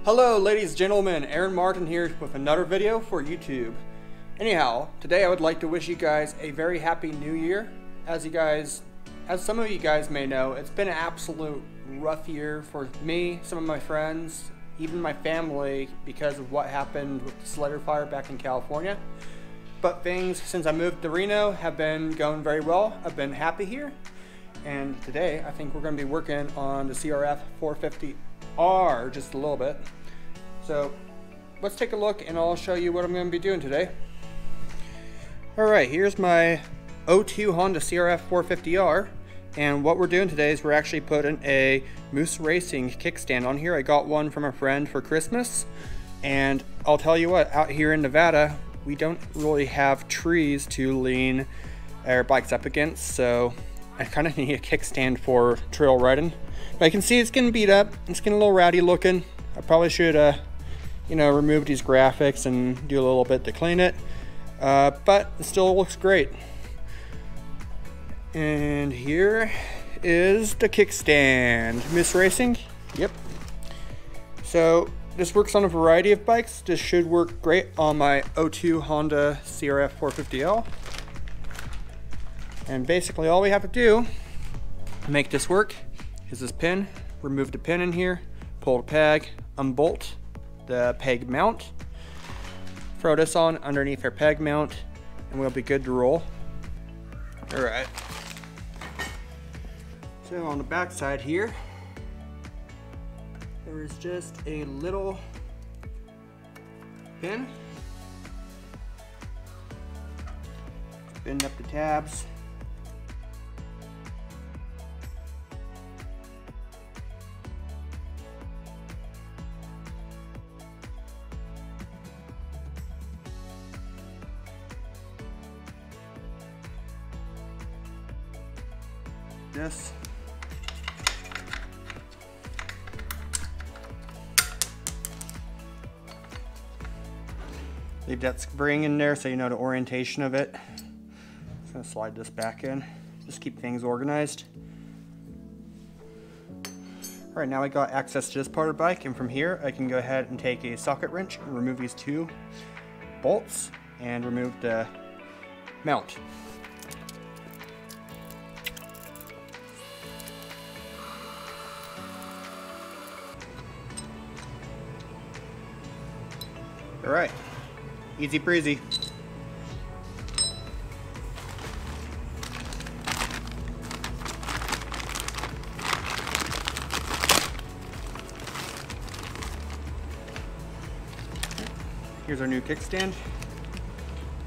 Hello ladies and gentlemen, Aaron Martin here with another video for YouTube. Anyhow, today I would like to wish you guys a very happy new year. As some of you guys may know, it's been an absolute rough year for me, some of my friends, even my family, because of what happened with the Slider fire back in California. But things, since I moved to Reno, have been going very well. I've been happy here. And today, I think we're going to be working on the CRF450r just a little bit. So let's take a look and I'll show you what I'm going to be doing today. Alright, here's my 02 Honda CRF450r. And what we're doing today is we're actually putting a Moose Racing kickstand on here. I got one from a friend for Christmas. And I'll tell you what, out here in Nevada, we don't really have trees to lean our bikes up against. So I kind of need a kickstand for trail riding. But I can see it's getting beat up. It's getting a little rowdy looking. I probably should, remove these graphics and do a little bit to clean it. But it still looks great. And here is the kickstand. Moose Racing. Yep. So this works on a variety of bikes. This should work great on my 02 Honda CRF450r. And basically all we have to do to make this work is this pin. Remove the pin in here, pull the peg, unbolt the peg mount, throw this on underneath our peg mount, and we'll be good to roll. Alright. So on the back side here, there is just a little pin. Bend up the tabs. This. Leave that spring in there so you know the orientation of it. Just gonna slide this back in. Just keep things organized. Alright, now I got access to this part of the bike, and from here I can go ahead and take a socket wrench and remove these two bolts and remove the mount. Alright, easy breezy. Here's our new kickstand, and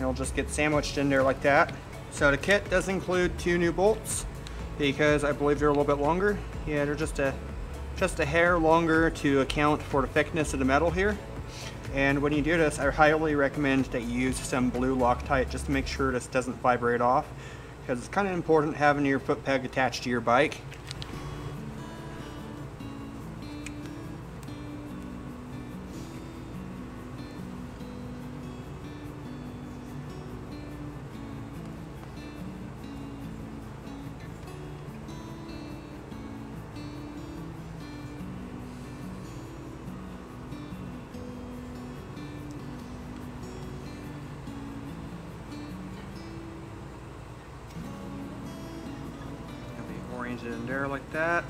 it'll just get sandwiched in there like that. So the kit does include 2 new bolts because I believe they're a little bit longer. Yeah, they're just a hair longer to account for the thickness of the metal here. And when you do this, I highly recommend that you use some blue Loctite just to make sure this doesn't vibrate off, because it's kind of important having your foot peg attached to your bike. Arrange it in there like that.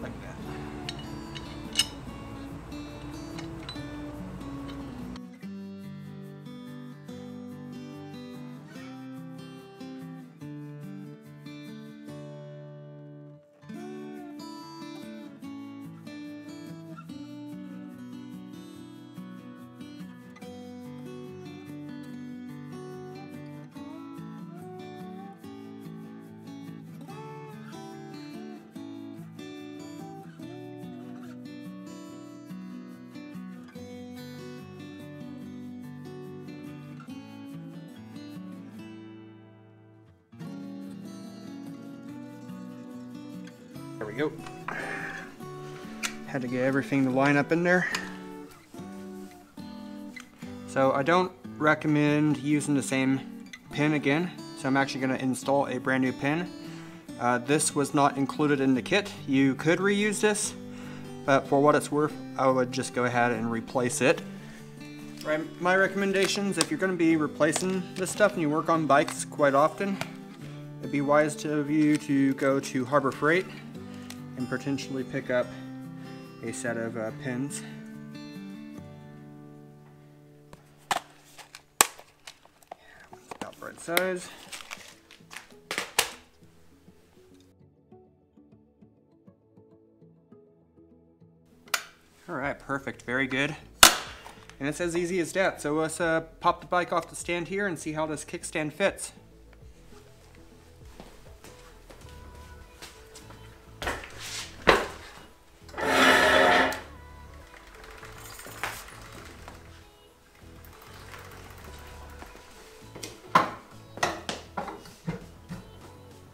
Like that. There we go. Had to get everything to line up in there. So I don't recommend using the same pin again. So I'm actually going to install a brand new pin. This was not included in the kit. You could reuse this, but for what it's worth, I would just go ahead and replace it. Right, my recommendations, if you're going to be replacing this stuff and you work on bikes quite often, it'd be wise of you to go to Harbor Freight and potentially pick up a set of pins. About right size. Alright, perfect, very good. And it's as easy as that. So let's pop the bike off the stand here and see how this kickstand fits.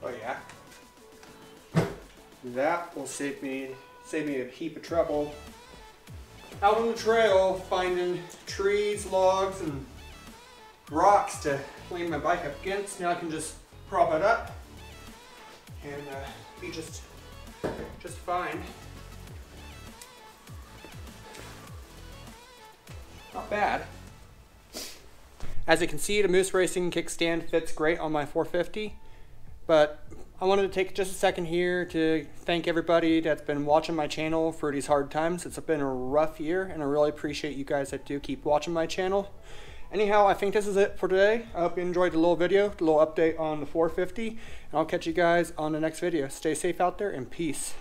Oh yeah. That will save me a heap of trouble out on the trail finding trees, logs, and rocks to lean my bike up against. Now I can just prop it up and be just fine. Not bad. As you can see, the Moose Racing kickstand fits great on my 450, but I wanted to take just a second here to thank everybody that's been watching my channel for these hard times. It's been a rough year, and I really appreciate you guys that do keep watching my channel. Anyhow, I think this is it for today. I hope you enjoyed the little video, the little update on the 450, and I'll catch you guys on the next video. Stay safe out there, and peace.